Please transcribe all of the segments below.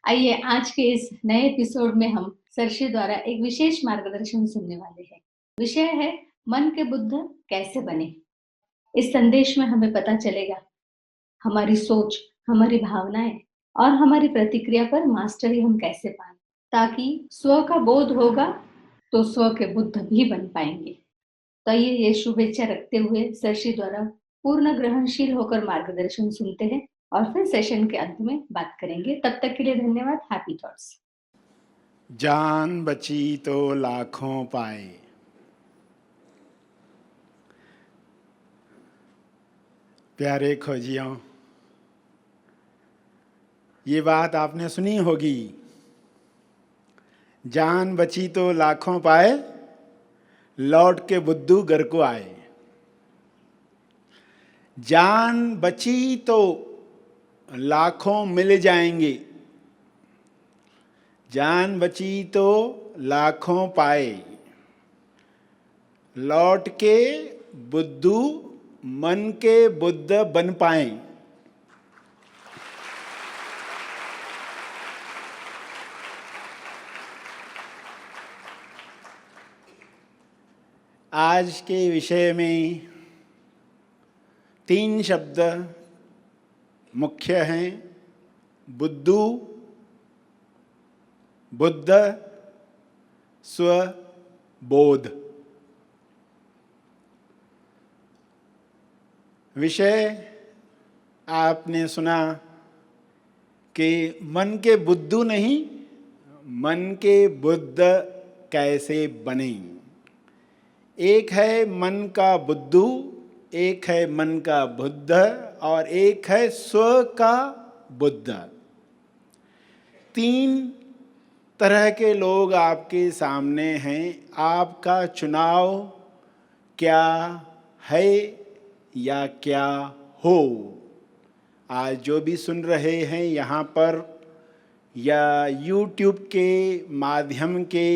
आइए आज के इस नए एपिसोड में हम सरशी द्वारा एक विशेष मार्गदर्शन सुनने वाले हैं। विषय है मन के बुद्ध कैसे बने। इस संदेश में हमें पता चलेगा हमारी सोच, हमारी भावनाएं और हमारी प्रतिक्रिया पर मास्टरी हम कैसे पाएं, ताकि स्व का बोध होगा तो स्व के बुद्ध भी बन पाएंगे। तो आइए ये शुभेच्छा रखते हुए सरशी द्वारा पूर्ण ग्रहणशील होकर मार्गदर्शन सुनते हैं और फिर सेशन के अंत में बात करेंगे। तब तक के लिए धन्यवाद। Happy thoughts. जान बची तो लाखों पाए। प्यारे खोजियों, ये बात आपने सुनी होगी, जान बची तो लाखों पाए, लौट के बुद्धू घर को आए। जान बची तो लाखों मिल जाएंगे, जान बची तो लाखों पाए, लौट के बुद्धू मन के बुद्ध बन पाए। आज के विषय में 3 शब्द मुख्य हैं: बुद्धू, बुद्ध, स्वबोध। विषय आपने सुना कि मन के बुद्धू नहीं, मन के बुद्ध कैसे बने। एक है मन का बुद्धू, एक है मन का बुद्ध और एक है स्व का बुद्ध। 3 तरह के लोग आपके सामने हैं। आपका चुनाव क्या है या क्या हो। आज जो भी सुन रहे हैं यहाँ पर या YouTube के माध्यम के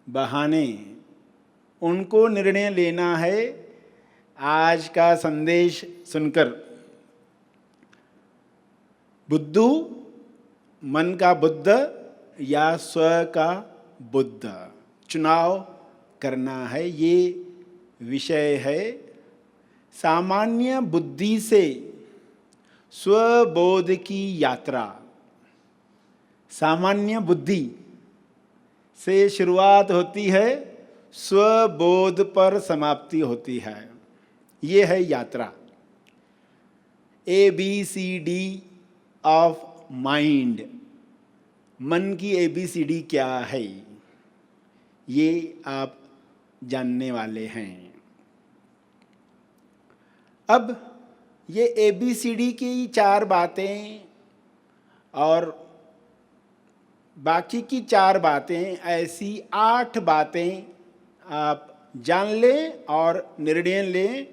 बहाने, उनको निर्णय लेना है आज का संदेश सुनकर। बुद्धू, मन का बुद्ध या स्व का बुद्ध, चुनाव करना है। ये विषय है। सामान्य बुद्धि से स्वबोध की यात्रा। सामान्य बुद्धि से शुरुआत होती है, स्वबोध पर समाप्ति होती है। ये है यात्रा। ABCD of mind. मन की ABCD क्या है, ये आप जानने वाले हैं। अब ये ABCD की 4 बातें और बाकी की 4 बातें, ऐसी 8 बातें आप जान लें और निर्णय लें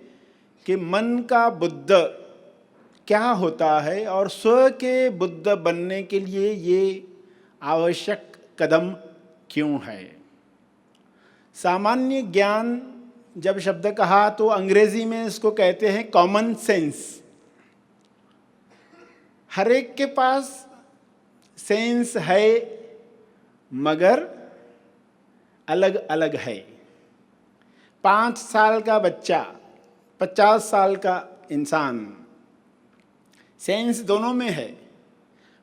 कि मन का बुद्ध क्या होता है और स्व के बुद्ध बनने के लिए ये आवश्यक कदम क्यों है। सामान्य ज्ञान जब शब्द कहा तो अंग्रेजी में इसको कहते हैं कॉमन सेंस। हर एक के पास सेंस है, मगर अलग अलग है। 5 साल का बच्चा, 50 साल का इंसान, सेंस दोनों में है,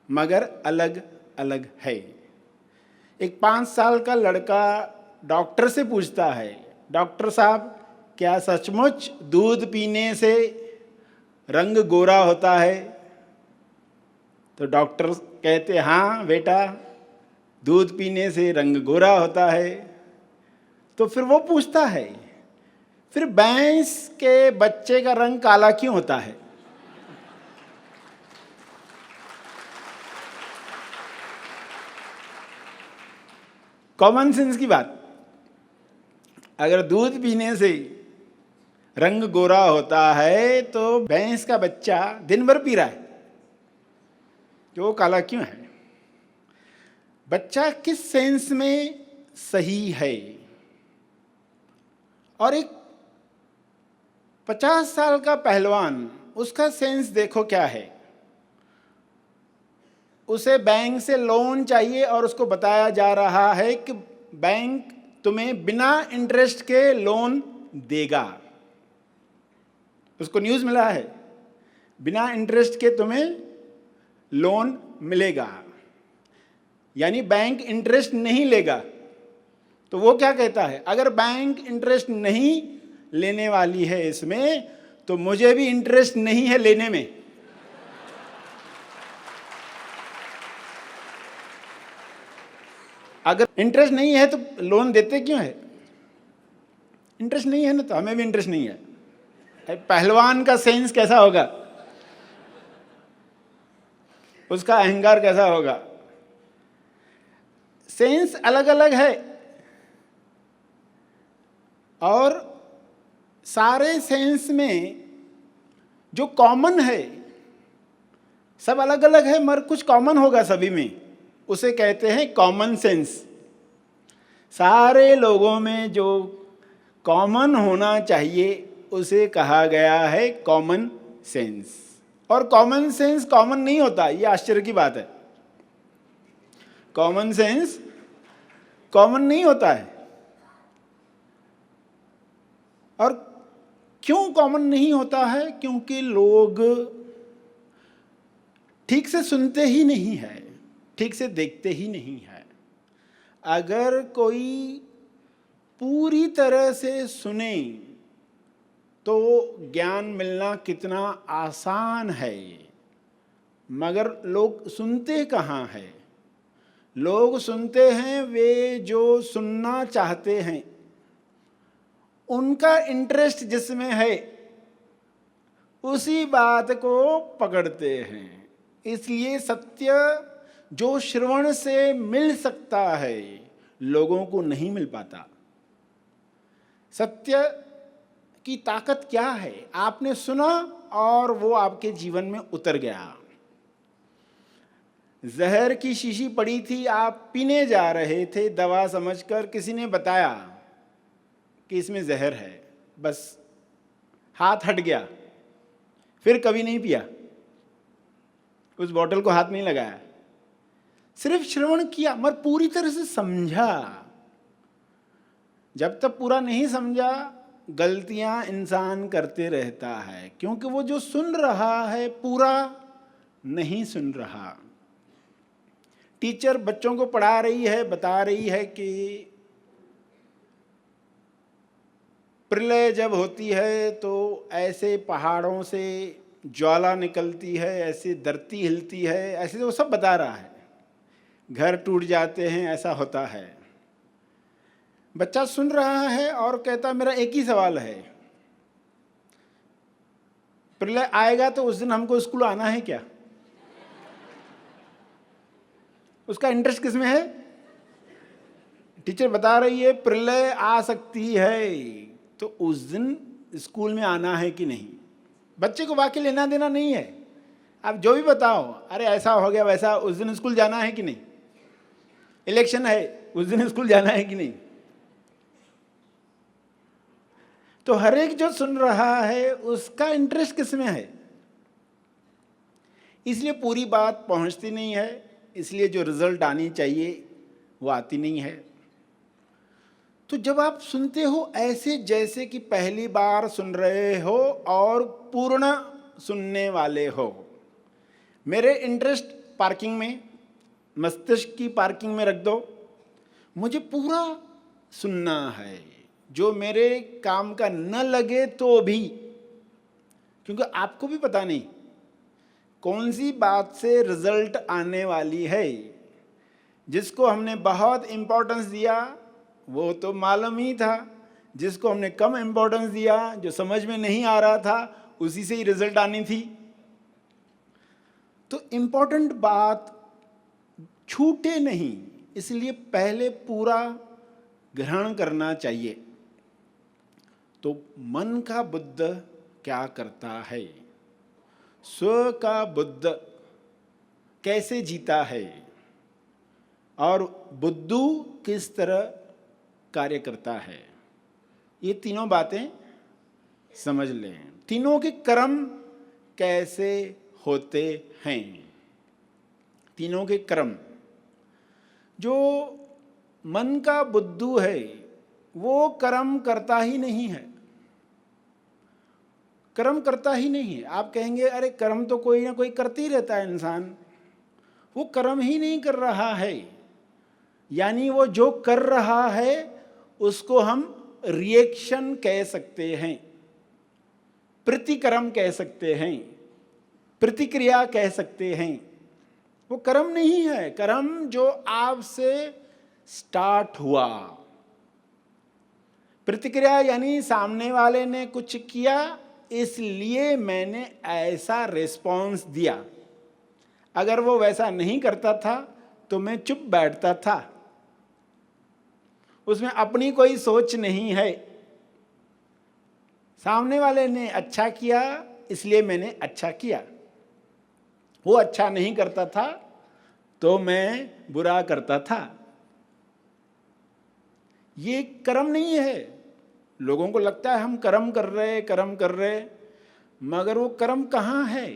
मगर अलग अलग है। एक 5 साल का लड़का डॉक्टर से पूछता है, डॉक्टर साहब, क्या सचमुच दूध पीने से रंग गोरा होता है? तो डॉक्टर कहते, हाँ बेटा, दूध पीने से रंग गोरा होता है। तो फिर वो पूछता है, फिर भैंस के बच्चे का रंग काला क्यों होता है? कॉमन सेंस की बात। अगर दूध पीने से रंग गोरा होता है तो भैंस का बच्चा दिन भर पी रहा है, तो वो काला क्यों है? बच्चा किस सेंस में सही है? और एक 50 साल का पहलवान, उसका सेंस देखो क्या है। उसे बैंक से लोन चाहिए और उसको बताया जा रहा है कि बैंक तुम्हें बिना इंटरेस्ट के लोन देगा। उसको न्यूज़ मिला है, बिना इंटरेस्ट के तुम्हें लोन मिलेगा, यानी बैंक इंटरेस्ट नहीं लेगा। तो वो क्या कहता है, अगर बैंक इंटरेस्ट नहीं लेने वाली है इसमें, तो मुझे भी इंटरेस्ट नहीं है लेने में। अगर इंटरेस्ट नहीं है तो लोन देते क्यों है? इंटरेस्ट नहीं है ना, तो हमें भी इंटरेस्ट नहीं है। पहलवान का सेंस कैसा होगा, उसका अहंकार कैसा होगा? सेंस अलग अलग है, और सारे सेंस में जो कॉमन है, सब अलग अलग है मगर कुछ कॉमन होगा सभी में, उसे कहते हैं कॉमन सेंस। सारे लोगों में जो कॉमन होना चाहिए उसे कहा गया है कॉमन सेंस। और कॉमन सेंस कॉमन नहीं होता, ये आश्चर्य की बात है। कॉमन सेंस कॉमन नहीं होता है। और क्यों कॉमन नहीं होता है? क्योंकि लोग ठीक से सुनते ही नहीं है, ठीक से देखते ही नहीं है। अगर कोई पूरी तरह से सुने तो ज्ञान मिलना कितना आसान है, मगर लोग सुनते कहाँ हैं? लोग सुनते हैं वे जो सुनना चाहते हैं, उनका इंटरेस्ट जिसमें है उसी बात को पकड़ते हैं। इसलिए सत्य जो श्रवण से मिल सकता है लोगों को नहीं मिल पाता। सत्य की ताकत क्या है? आपने सुना और वो आपके जीवन में उतर गया। जहर की शीशी पड़ी थी, आप पीने जा रहे थे दवा समझकर, किसी ने बताया कि इसमें जहर है, बस हाथ हट गया, फिर कभी नहीं पिया, उस बोतल को हाथ नहीं लगाया, सिर्फ श्रवण किया मगर पूरी तरह से समझा। जब तक पूरा नहीं समझा गलतियां इंसान करते रहता है, क्योंकि वो जो सुन रहा है पूरा नहीं सुन रहा। टीचर बच्चों को पढ़ा रही है, बता रही है कि प्रलय जब होती है तो ऐसे पहाड़ों से ज्वाला निकलती है, ऐसे धरती हिलती है, ऐसे वो सब बता रहा है, घर टूट जाते हैं, ऐसा होता है। बच्चा सुन रहा है और कहता मेरा एक ही सवाल है, प्रलय आएगा तो उस दिन हमको स्कूल आना है क्या? उसका इंटरेस्ट किसमें है? टीचर बता रही है प्रलय आ सकती है, तो उस दिन स्कूल में आना है कि नहीं। बच्चे को वाकई लेना देना नहीं है, आप जो भी बताओ, अरे ऐसा हो गया वैसा, उस दिन स्कूल जाना है कि नहीं, इलेक्शन है उस दिन स्कूल जाना है कि नहीं। तो हर एक जो सुन रहा है उसका इंटरेस्ट किसमें है, इसलिए पूरी बात पहुंचती नहीं है, इसलिए जो रिजल्ट आनी चाहिए वो आती नहीं है। तो जब आप सुनते हो ऐसे जैसे कि पहली बार सुन रहे हो और पूर्ण सुनने वाले हो। मेरे इंटरेस्ट पार्किंग में, मस्तिष्क की पार्किंग में रख दो, मुझे पूरा सुनना है, जो मेरे काम का न लगे तो भी, क्योंकि आपको भी पता नहीं कौन सी बात से रिजल्ट आने वाली है। जिसको हमने बहुत इम्पोर्टेंस दिया वो तो मालूम ही था, जिसको हमने कम इम्पोर्टेंस दिया, जो समझ में नहीं आ रहा था, उसी से ही रिजल्ट आनी थी। तो इम्पोर्टेंट बात छूटे नहीं, इसलिए पहले पूरा ग्रहण करना चाहिए। तो मन का बुद्ध क्या करता है, स्व का बुद्ध कैसे जीता है, और बुद्धू किस तरह कार्य करता है, ये तीनों बातें समझ लें। तीनों के कर्म कैसे होते हैं। तीनों के कर्म। जो मन का बुद्धू है वो कर्म करता ही नहीं है, कर्म करता ही नहीं है। आप कहेंगे अरे कर्म तो कोई ना कोई करते ही रहता है इंसान, वो कर्म ही नहीं कर रहा है। यानी वो जो कर रहा है उसको हम रिएक्शन कह सकते हैं, प्रतिकर्म कह सकते हैं, प्रतिक्रिया कह सकते हैं। वो कर्म नहीं है। कर्म जो आपसे स्टार्ट हुआ, प्रतिक्रिया यानी सामने वाले ने कुछ किया इसलिए मैंने ऐसा रिस्पॉन्स दिया। अगर वो वैसा नहीं करता था तो मैं चुप बैठता था। उसमें अपनी कोई सोच नहीं है। सामने वाले ने अच्छा किया इसलिए मैंने अच्छा किया। वो अच्छा नहीं करता था तो मैं बुरा करता था। ये कर्म नहीं है। लोगों को लगता है हम कर्म कर रहे, कर्म कर रहे, मगर वो कर्म कहाँ है?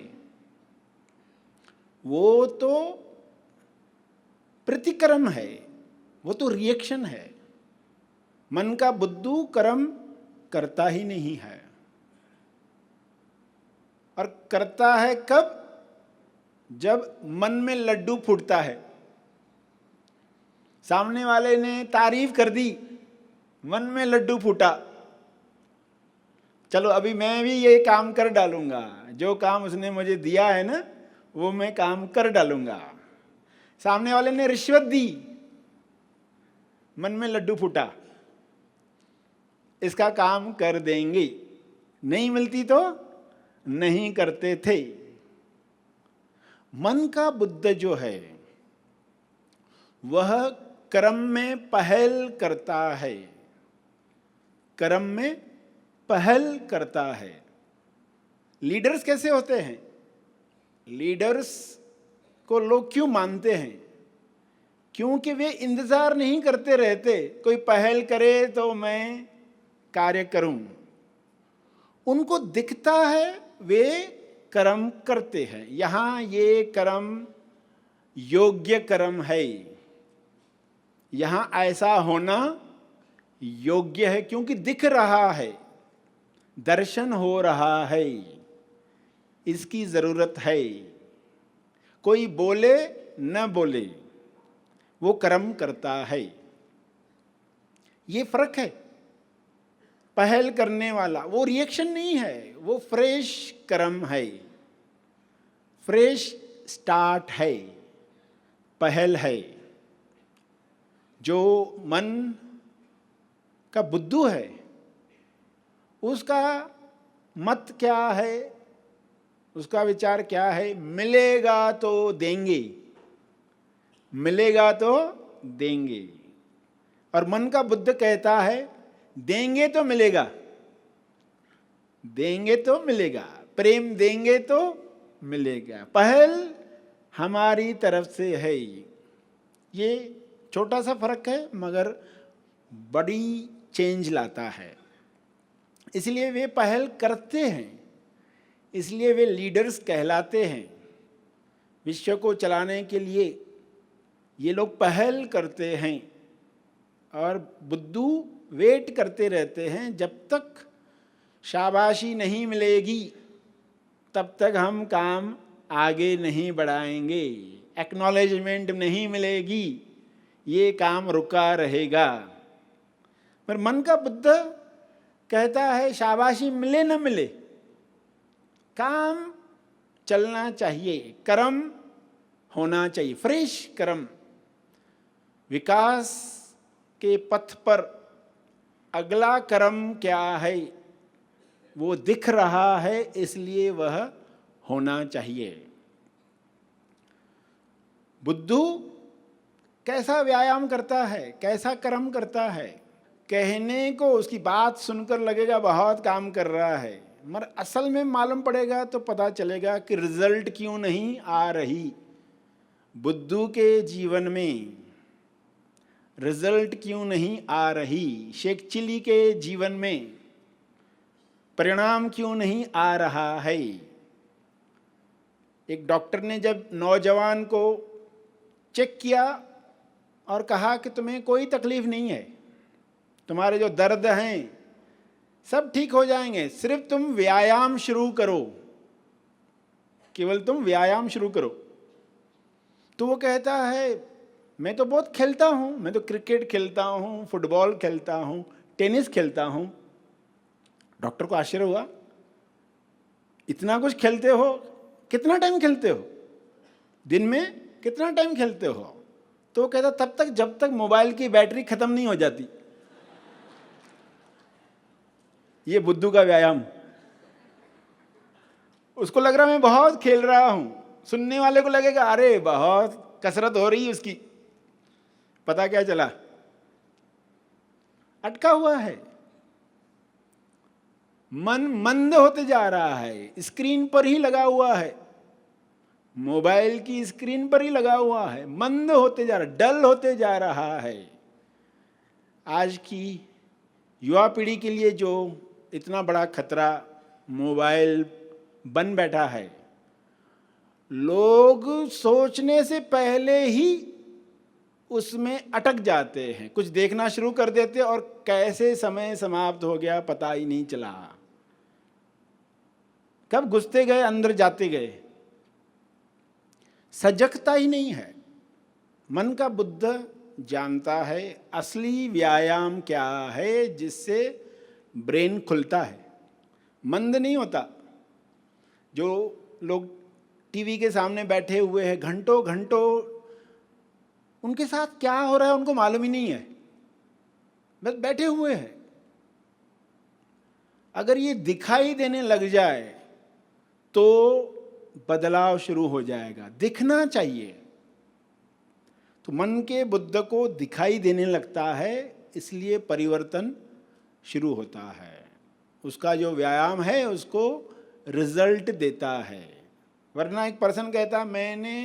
वो तो प्रतिकर्म है, वो तो रिएक्शन है। मन का बुद्धू कर्म करता ही नहीं है। और करता है कब? जब मन में लड्डू फूटता है। सामने वाले ने तारीफ कर दी, मन में लड्डू फूटा, चलो अभी मैं भी ये काम कर डालूंगा, जो काम उसने मुझे दिया है ना वो मैं काम कर डालूंगा। सामने वाले ने रिश्वत दी, मन में लड्डू फूटा, इसका काम कर देंगे, नहीं मिलती तो नहीं करते थे। मन का बुद्ध जो है वह कर्म में पहल करता है, कर्म में पहल करता है। लीडर्स कैसे होते हैं? लीडर्स को लोग क्यों मानते हैं? क्योंकि वे इंतजार नहीं करते रहते कोई पहल करे तो मैं कार्य करूं। उनको दिखता है, वे कर्म करते हैं। यहां ये कर्म योग्य कर्म है, यहां ऐसा होना योग्य है क्योंकि दिख रहा है, दर्शन हो रहा है, इसकी जरूरत है। कोई बोले न बोले वो कर्म करता है। ये फर्क है। पहल करने वाला वो रिएक्शन नहीं है, वो फ्रेश कर्म है, फ्रेश स्टार्ट है, पहल है। जो मन का बुद्धू है उसका मत क्या है, उसका विचार क्या है? मिलेगा तो देंगे, मिलेगा तो देंगे। और मन का बुद्ध कहता है देंगे तो मिलेगा, देंगे तो मिलेगा, प्रेम देंगे तो मिलेगा। पहल हमारी तरफ से है। ये छोटा सा फर्क है मगर बड़ी चेंज लाता है। इसलिए वे पहल करते हैं, इसलिए वे लीडर्स कहलाते हैं। विश्व को चलाने के लिए ये लोग पहल करते हैं और बुद्धू वेट करते रहते हैं। जब तक शाबाशी नहीं मिलेगी तब तक हम काम आगे नहीं बढ़ाएंगे, एक्नॉलेजमेंट नहीं मिलेगी ये काम रुका रहेगा। पर मन का बुद्ध कहता है शाबाशी मिले न मिले, काम चलना चाहिए, कर्म होना चाहिए, फ्रेश कर्म। विकास के पथ पर अगला कर्म क्या है वो दिख रहा है, इसलिए वह होना चाहिए। बुद्धू कैसा व्यायाम करता है, कैसा कर्म करता है? कहने को उसकी बात सुनकर लगेगा बहुत काम कर रहा है, मगर असल में मालूम पड़ेगा तो पता चलेगा कि रिजल्ट क्यों नहीं आ रही। बुद्धू के जीवन में रिजल्ट क्यों नहीं आ रही? शेख चिली के जीवन में परिणाम क्यों नहीं आ रहा है? एक डॉक्टर ने जब नौजवान को चेक किया और कहा कि तुम्हें कोई तकलीफ नहीं है, तुम्हारे जो दर्द हैं सब ठीक हो जाएंगे, सिर्फ तुम व्यायाम शुरू करो, केवल तुम व्यायाम शुरू करो। तो वो कहता है मैं तो बहुत खेलता हूँ, मैं तो क्रिकेट खेलता हूँ, फुटबॉल खेलता हूँ, टेनिस खेलता हूँ। डॉक्टर को आश्चर्य हुआ, इतना कुछ खेलते हो, कितना टाइम खेलते हो, दिन में कितना टाइम खेलते हो? तो वो कहता तब तक जब तक मोबाइल की बैटरी खत्म नहीं हो जाती। ये बुद्धू का व्यायाम। उसको लग रहा मैं बहुत खेल रहा हूं, सुनने वाले को लगेगा अरे बहुत कसरत हो रही है उसकी। पता क्या चला, अटका हुआ है, मन मंद होते जा रहा है, स्क्रीन पर ही लगा हुआ है, मोबाइल की स्क्रीन पर ही लगा हुआ है, मंद होते जा रहा, डल होते जा रहा है। आज की युवा पीढ़ी के लिए जो इतना बड़ा खतरा मोबाइल बन बैठा है, लोग सोचने से पहले ही उसमें अटक जाते हैं, कुछ देखना शुरू कर देते और कैसे समय समाप्त हो गया पता ही नहीं चला, कब घुसते गए अंदर जाते गए, सजगता ही नहीं है। मन का बुद्ध जानता है असली व्यायाम क्या है जिससे ब्रेन खुलता है, मंद नहीं होता। जो लोग टीवी के सामने बैठे हुए हैं घंटों घंटों, उनके साथ क्या हो रहा है उनको मालूम ही नहीं है, बस बैठे हुए हैं। अगर ये दिखाई देने लग जाए तो बदलाव शुरू हो जाएगा, दिखना चाहिए। तो मन के बुद्ध को दिखाई देने लगता है, इसलिए परिवर्तन शुरू होता है। उसका जो व्यायाम है उसको रिजल्ट देता है। वरना एक पर्सन कहता मैंने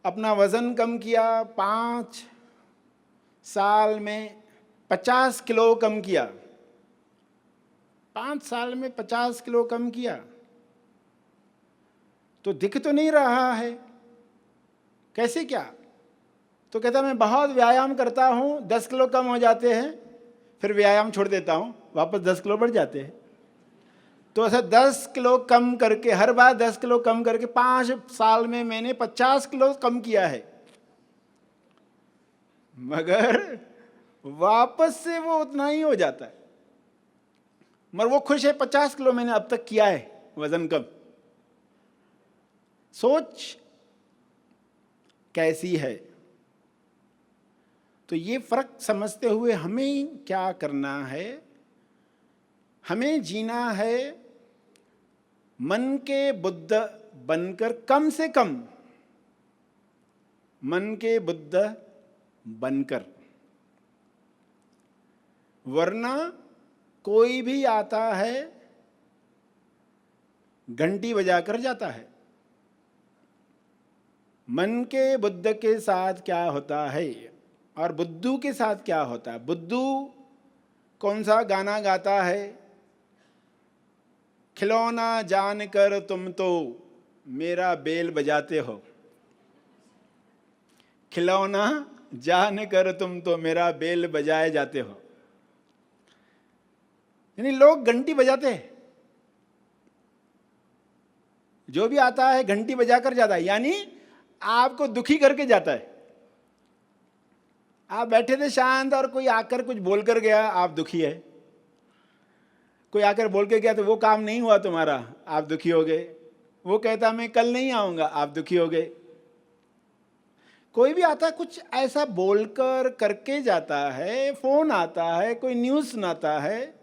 अपना वजन कम किया, 5 साल में 50 किलो कम किया, 5 साल में 50 किलो कम किया, तो दिख तो नहीं रहा है, कैसे क्या? तो कहता मैं बहुत व्यायाम करता हूँ, 10 किलो कम हो जाते हैं, फिर व्यायाम छोड़ देता हूँ, वापस 10 किलो बढ़ जाते हैं। तो ऐसा 10 किलो कम करके, हर बार 10 किलो कम करके 5 साल में मैंने 50 किलो कम किया है, मगर वापस से वो उतना ही हो जाता है। मगर वो खुश है 50 किलो मैंने अब तक किया है वजन कम। सोच कैसी है? तो ये फर्क समझते हुए हमें क्या करना है, हमें जीना है मन के बुद्ध बनकर, कम से कम मन के बुद्ध बनकर। वरना कोई भी आता है घंटी बजाकर जाता है। मन के बुद्ध के साथ क्या होता है और बुद्धू के साथ क्या होता है? बुद्धू कौन सा गाना गाता है? खिलौना जानकर तुम तो मेरा बेल बजाते हो, खिलौना जानकर तुम तो मेरा बेल बजाए जाते हो। यानी लोग घंटी बजाते हैं, जो भी आता है घंटी बजाकर जाता है, यानी आपको दुखी करके जाता है। आप बैठे थे शांत और कोई आकर कुछ बोलकर गया, आप दुखी है। कोई आकर बोल के गया तो वो काम नहीं हुआ तुम्हारा, आप दुखी हो गए। वो कहता मैं कल नहीं आऊंगा, आप दुखी हो गए। कोई भी आता है कुछ ऐसा बोलकर करके जाता है, फोन आता है, कोई न्यूज़ सुनाता है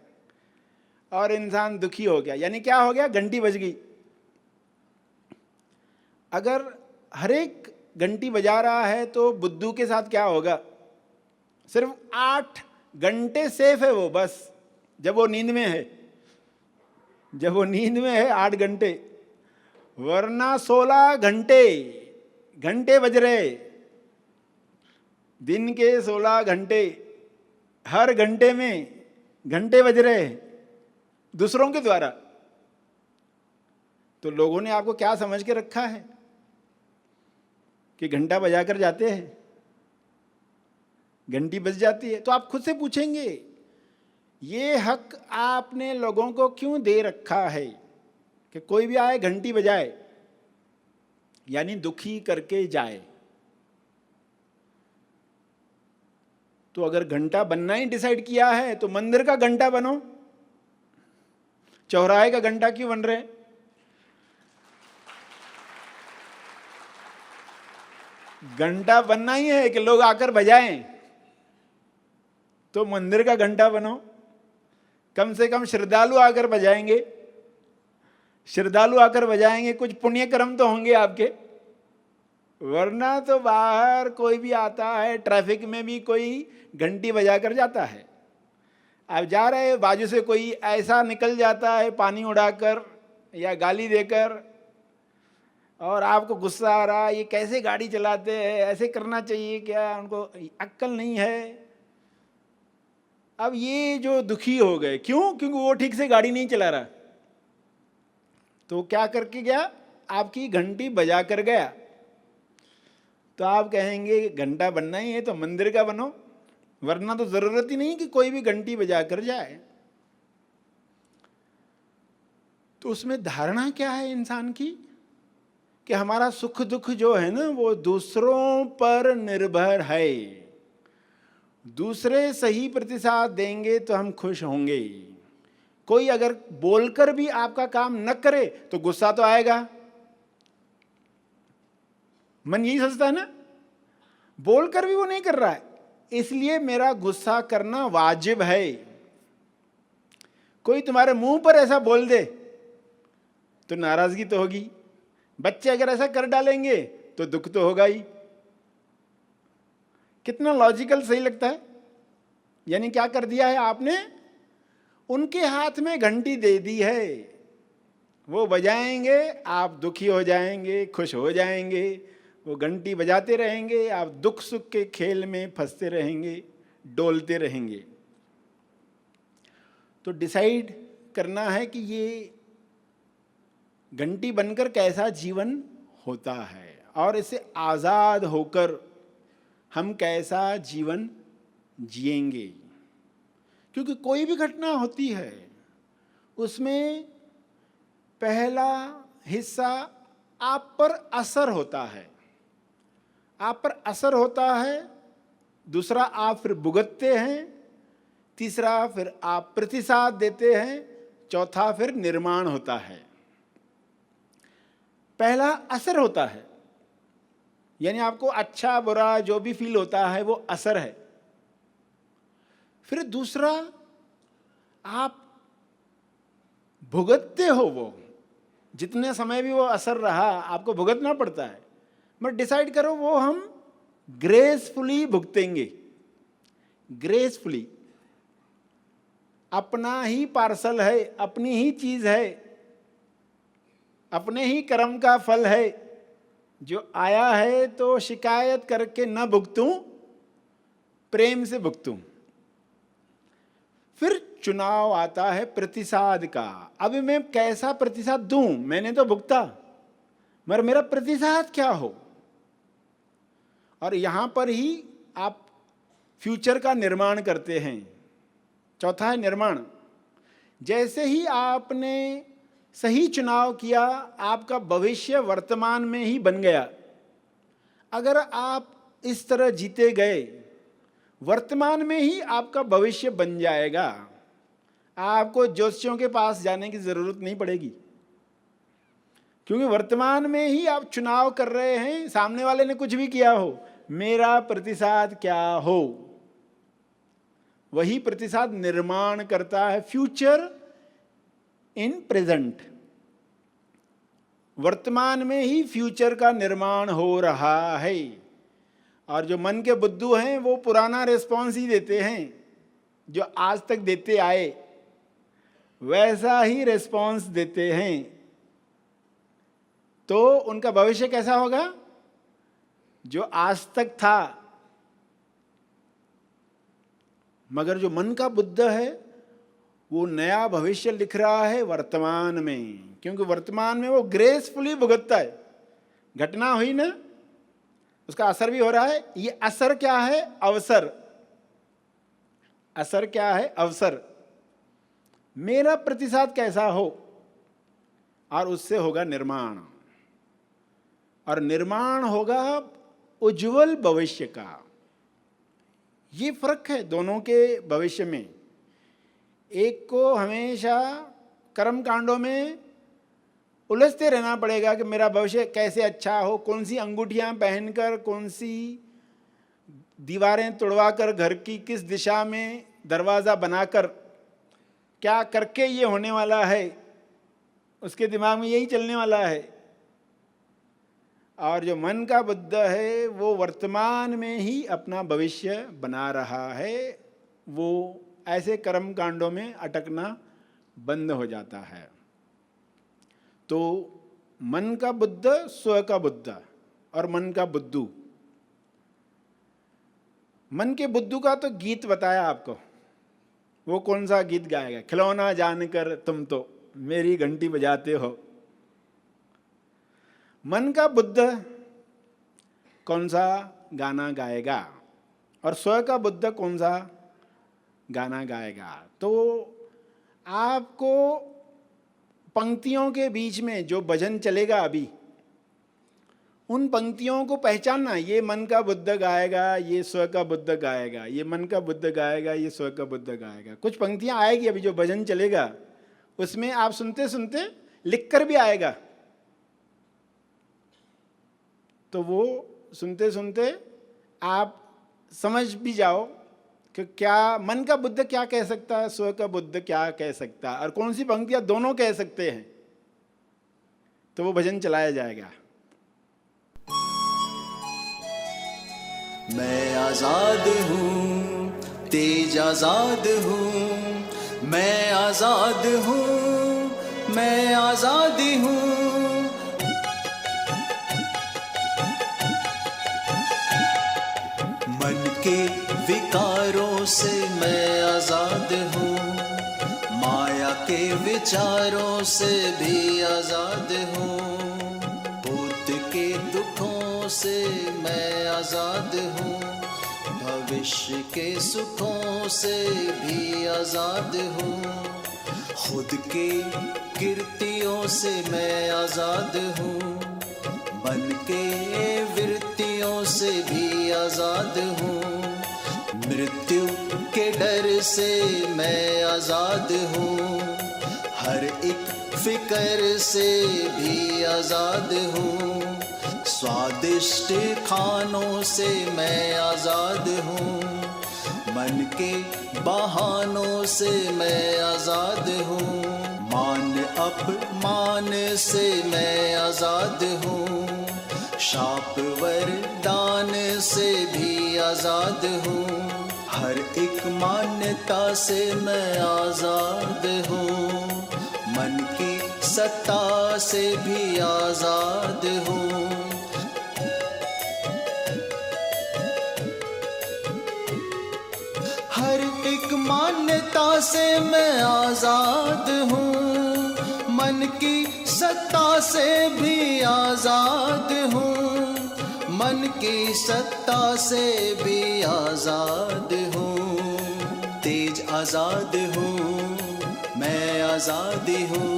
और इंसान दुखी हो गया, यानी क्या हो गया? घंटी बज गई। अगर हर एक घंटी बजा रहा है तो बुद्धू के साथ क्या होगा? सिर्फ 8 घंटे सेफ है वो, बस जब वो नींद में है, जब वो नींद में है 8 घंटे, वरना 16 घंटे घंटे बज रहे, दिन के 16 घंटे, हर घंटे में घंटे बज रहे दूसरों के द्वारा। तो लोगों ने आपको क्या समझ के रखा है कि घंटा बजाकर जाते हैं, घंटी बज जाती है। तो आप खुद से पूछेंगे ये हक आपने लोगों को क्यों दे रखा है कि कोई भी आए घंटी बजाए, यानी दुखी करके जाए। तो अगर घंटा बनना ही डिसाइड किया है तो मंदिर का घंटा बनो, चौराहे का घंटा क्यों बन रहे? घंटा बनना ही है कि लोग आकर बजाएं, तो मंदिर का घंटा बनो। कम से कम श्रद्धालु आकर बजाएंगे, श्रद्धालु आकर बजाएंगे, कुछ पुण्य कर्म तो होंगे आपके। वरना तो बाहर कोई भी आता है, ट्रैफिक में भी कोई घंटी बजा कर जाता है। आप जा रहे हैं, बाजू से कोई ऐसा निकल जाता है पानी उड़ाकर या गाली देकर, और आपको गुस्सा आ रहा है, ये कैसे गाड़ी चलाते हैं, ऐसे करना चाहिए क्या, उनको अक्ल नहीं है। अब ये जो दुखी हो गए, क्यों? क्योंकि वो ठीक से गाड़ी नहीं चला रहा। तो क्या करके गया? आपकी घंटी बजा कर गया। तो आप कहेंगे घंटा बनना ही है तो मंदिर का बनो, वरना तो जरूरत ही नहीं कि कोई भी घंटी बजा कर जाए। तो उसमें धारणा क्या है इंसान की कि हमारा सुख दुख जो है ना वो दूसरों पर निर्भर है। दूसरे सही प्रतिसाद देंगे तो हम खुश होंगे। कोई अगर बोलकर भी आपका काम न करे तो गुस्सा तो आएगा। मन यही सोचता है ना, बोलकर भी वो नहीं कर रहा है, इसलिए मेरा गुस्सा करना वाजिब है। कोई तुम्हारे मुंह पर ऐसा बोल दे तो नाराजगी तो होगी। बच्चे अगर ऐसा कर डालेंगे तो दुख तो होगा ही। कितना लॉजिकल सही लगता है। यानी क्या कर दिया है आपने? उनके हाथ में घंटी दे दी है, वो बजाएंगे, आप दुखी हो जाएंगे, खुश हो जाएंगे। वो घंटी बजाते रहेंगे, आप दुख सुख के खेल में फंसते रहेंगे, डोलते रहेंगे। तो डिसाइड करना है कि ये घंटी बनकर कैसा जीवन होता है, और इससे आज़ाद होकर हम कैसा जीवन जिएंगे। क्योंकि कोई भी घटना होती है उसमें पहला हिस्सा आप पर असर होता है, आप पर असर होता है। दूसरा आप फिर भुगतते हैं, तीसरा फिर आप प्रतिसाद देते हैं, चौथा फिर निर्माण होता है। पहला असर होता है, यानी आपको अच्छा बुरा जो भी फील होता है वो असर है। फिर दूसरा आप भुगतते हो, वो जितने समय भी वो असर रहा आपको भुगतना पड़ता है, मगर डिसाइड करो वो हम ग्रेसफुली भुगतेंगे। ग्रेसफुली, अपना ही पार्सल है, अपनी ही चीज है, अपने ही कर्म का फल है। जो आया है तो शिकायत करके न भुगतूं, प्रेम से भुगतूं। फिर चुनाव आता है प्रतिसाद का। अब मैं कैसा प्रतिसाद दूं? मैंने तो भुगता, मगर मेरा प्रतिसाद क्या हो? और यहां पर ही आप फ्यूचर का निर्माण करते हैं। चौथा है निर्माण। जैसे ही आपने सही चुनाव किया, आपका भविष्य वर्तमान में ही बन गया। अगर आप इस तरह जीते गए, वर्तमान में ही आपका भविष्य बन जाएगा। आपको ज्योतिषियों के पास जाने की जरूरत नहीं पड़ेगी, क्योंकि वर्तमान में ही आप चुनाव कर रहे हैं। सामने वाले ने कुछ भी किया हो, मेरा प्रतिसाद क्या हो, वही प्रतिसाद निर्माण करता है फ्यूचर इन प्रेजेंट। वर्तमान में ही फ्यूचर का निर्माण हो रहा है। और जो मन के बुद्धू हैं वो पुराना रिस्पॉन्स ही देते हैं, जो आज तक देते आए वैसा ही रिस्पॉन्स देते हैं। तो उनका भविष्य कैसा होगा? जो आज तक था। मगर जो मन का बुद्ध है वो नया भविष्य लिख रहा है वर्तमान में, क्योंकि वर्तमान में वो ग्रेसफुली भुगतता है। घटना हुई ना, उसका असर भी हो रहा है। ये असर क्या है? अवसर। असर क्या है? अवसर। मेरा प्रतिसाद कैसा हो, और उससे होगा निर्माण, और निर्माण होगा उज्जवल भविष्य का। ये फर्क है दोनों के भविष्य में। एक को हमेशा कर्म कांडों में उलझते रहना पड़ेगा कि मेरा भविष्य कैसे अच्छा हो, कौन सी अंगूठियां पहनकर, कौन सी दीवारें तोड़वाकर, घर की किस दिशा में दरवाज़ा बनाकर, क्या करके ये होने वाला है, उसके दिमाग में यही चलने वाला है। और जो मन का बुद्ध है वो वर्तमान में ही अपना भविष्य बना रहा है। वो ऐसे कर्म कांडों में अटकना बंद हो जाता है। तो मन का बुद्ध, स्व का बुद्ध और मन का बुद्धू। मन के बुद्धू का तो गीत बताया आपको। वो कौन सा गीत गाएगा? खिलौना जानकर तुम तो मेरी घंटी बजाते हो। मन का बुद्ध कौन सा गाना गाएगा और स्व का बुद्ध कौन सा गाना गाएगा? तो आपको पंक्तियों के बीच में जो भजन चलेगा अभी, उन पंक्तियों को पहचानना। ये मन का बुद्ध गाएगा, ये स्व का बुद्ध गाएगा, ये मन का बुद्ध गाएगा, ये स्व का बुद्ध गाएगा। कुछ पंक्तियां आएगी अभी जो भजन चलेगा, उसमें आप सुनते सुनते लिखकर भी आएगा। तो वो सुनते सुनते आप समझ भी जाओ कि क्या मन का बुद्ध क्या कह सकता है, स्व का बुद्ध क्या कह सकता है, और कौन सी पंक्तियां दोनों कह सकते हैं। तो वो भजन चलाया जाएगा। मैं आजाद हूँ, तेज आजाद हूँ, मैं आजाद हूँ, मैं आजाद हूँ। मन के विकारों से मैं आजाद हूँ, माया के विचारों से भी आजाद हूँ, भूत के दुखों से मैं आजाद हूँ, भविष्य के सुखों से भी आजाद हूँ, खुद के कीर्तियों से मैं आजाद हूँ, मन के वृत्तियों से भी आजाद हूँ, मृत्यु के डर से मैं आजाद हूँ, हर एक फिक्र से भी आजाद हूँ, स्वादिष्ट खानों से मैं आजाद हूँ, मन के बहानों से मैं आजाद हूँ, मान अपमान से मैं आजाद हूँ, शाप वरदान से भी आजाद हूँ, हर एक मान्यता से मैं आजाद हूँ, मन की सत्ता से भी आजाद हूँ। हर एक मान्यता से मैं आजाद हूँ, मन की सत्ता से भी आजाद हूँ, मन की सत्ता से भी आजाद हूँ, तेज आजाद हूँ, मैं आजाद हूँ।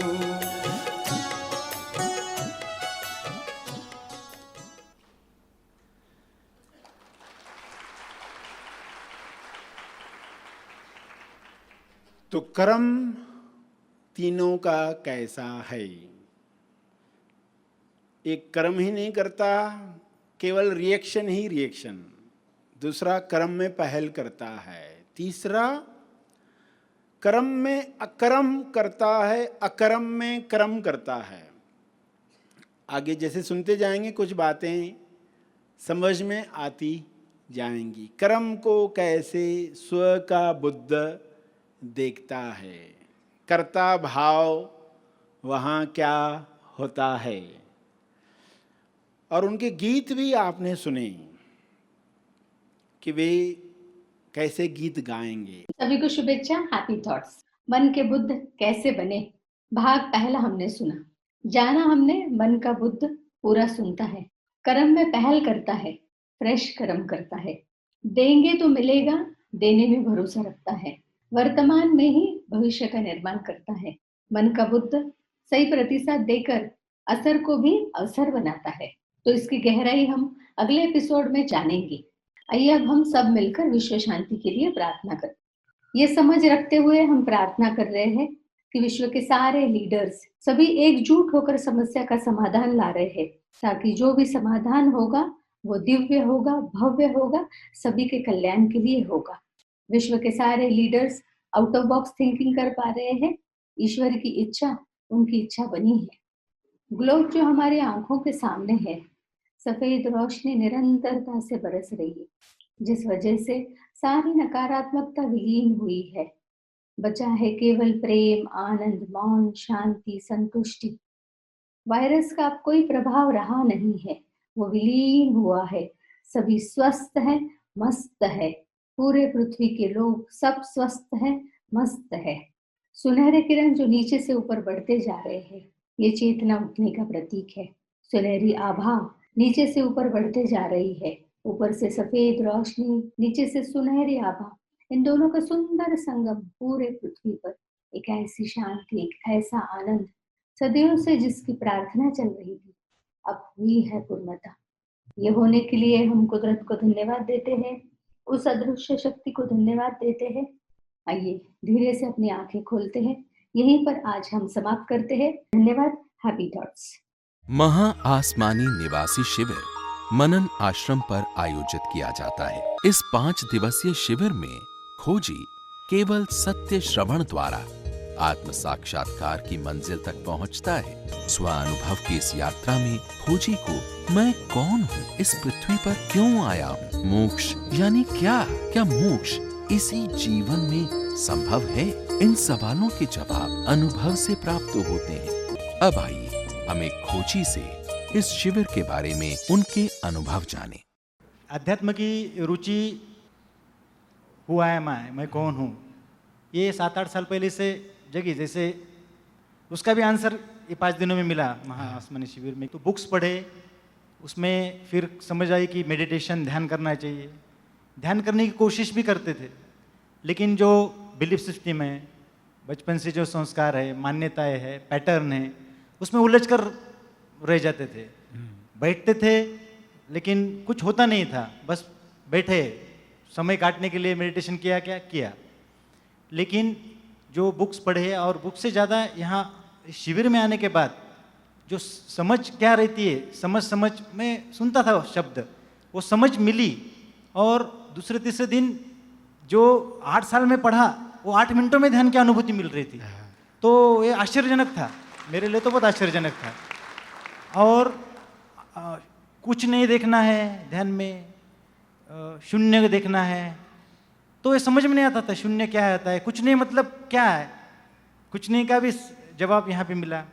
तो कर्म तीनों का कैसा है? एक कर्म ही नहीं करता, केवल रिएक्शन ही रिएक्शन। दूसरा कर्म में पहल करता है। तीसरा कर्म में अकर्म करता है, अकर्म में कर्म करता है। आगे जैसे सुनते जाएंगे कुछ बातें समझ में आती जाएंगी। कर्म को कैसे स्व का बुद्ध देखता है, कर्ता भाव वहाँ क्या होता है। और उनके गीत भी आपने सुने कि वे कैसे गीत गाएंगे। सभी को शुभेच्छा, हैप्पी थॉट्स। मन के बुद्ध कैसे बने, भाग पहला हमने सुना। जाना हमने मन का बुद्ध पूरा सुनता है, कर्म में पहल करता है, फ्रेश कर्म करता है, देंगे तो मिलेगा, देने में भरोसा रखता है, वर्तमान में ही भविष्य का निर्माण करता है। मन का बुद्ध सही प्रतिसाद देकर असर को भी अवसर बनाता है। तो इसकी गहराई हम अगले एपिसोड में जानेंगे। आइए अब हम सब मिलकर विश्व शांति के लिए प्रार्थना करें। ये समझ रखते हुए हम प्रार्थना कर रहे हैं कि विश्व के सारे लीडर्स सभी एकजुट होकर समस्या का समाधान ला रहे हैं, ताकि जो भी समाधान होगा वो दिव्य होगा, भव्य होगा, सभी के कल्याण के लिए होगा। विश्व के सारे leaders out of box thinking कर पा रहे हैं। ईश्वर की इच्छा उनकी इच्छा बनी है। ग्लोब जो हमारी आंखों के सामने है, सफेद रोशनी निरंतरता से बरस रही है, जिस वजह से सारी नकारात्मकता विलीन हुई है। बचा है केवल प्रेम, आनंद, मौन, शांति, संतुष्टि। वायरस का अब कोई प्रभाव रहा नहीं है, वो विलीन हुआ है। सभी स्वस्थ है, मस्त है। पूरे पृथ्वी के लोग सब स्वस्थ है, मस्त है। सुनहरे किरण जो नीचे से ऊपर बढ़ते जा रहे हैं, ये चेतना उठने का प्रतीक है। सुनहरी आभा नीचे से ऊपर बढ़ते जा रही है। ऊपर से सफेद रोशनी, नीचे से सुनहरी आभा, इन दोनों का सुंदर संगम पूरे पृथ्वी पर एक ऐसी शांति, एक ऐसा आनंद, सदियों से जिसकी प्रार्थना चल रही थी, अब हुई है पूर्णता। ये होने के लिए हम कुदरत को धन्यवाद देते हैं, उस अदृश्य शक्ति को धन्यवाद देते हैं। आइए धीरे से अपनी आंखें खोलते हैं। यहीं पर आज हम समाप्त करते हैं। धन्यवाद। Happy thoughts. महा आसमानी निवासी शिविर मनन आश्रम पर आयोजित किया जाता है। इस 5 दिवसीय शिविर में खोजी केवल सत्य श्रवण द्वारा आत्म साक्षात्कार की मंजिल तक पहुंचता है। स्वानुभव की इस यात्रा में खोजी को मैं कौन हूँ, इस पृथ्वी पर क्यों आया हूँ, मोक्ष यानी क्या मोक्ष इसी जीवन में संभव है? इन सवालों के जवाब अनुभव से प्राप्त होते हैं। अब आइए हम एक खोजी से इस शिविर के बारे में उनके अनुभव जाने। अध्यात्म की रुचि हुआ है मैं कौन हूँ, ये 7-8 साल पहले से जगी। जैसे उसका भी आंसर ये 5 दिनों में मिला महा आसमानी शिविर में। तो बुक्स पढ़े, उसमें फिर समझ आई कि मेडिटेशन, ध्यान करना चाहिए। ध्यान करने की कोशिश भी करते थे, लेकिन जो बिलीफ सिस्टम है, बचपन से जो संस्कार है, मान्यताएं है, पैटर्न है, उसमें उलझ कर रह जाते थे। बैठते थे लेकिन कुछ होता नहीं था, बस बैठे, समय काटने के लिए मेडिटेशन किया। लेकिन जो बुक्स पढ़े और बुक से ज़्यादा यहाँ शिविर में आने के बाद जो समझ क्या रहती है, समझ मैं सुनता था शब्द, वो समझ मिली। और दूसरे तीसरे दिन जो 8 साल में पढ़ा, वो 8 मिनटों में ध्यान की अनुभूति मिल रही थी। तो ये आश्चर्यजनक था, मेरे लिए तो बहुत आश्चर्यजनक था। और कुछ नहीं देखना है ध्यान में, शून्य देखना है, तो ये समझ में नहीं आता था शून्य क्या आता है, कुछ नहीं मतलब क्या है। कुछ नहीं का भी जवाब यहाँ पे मिला।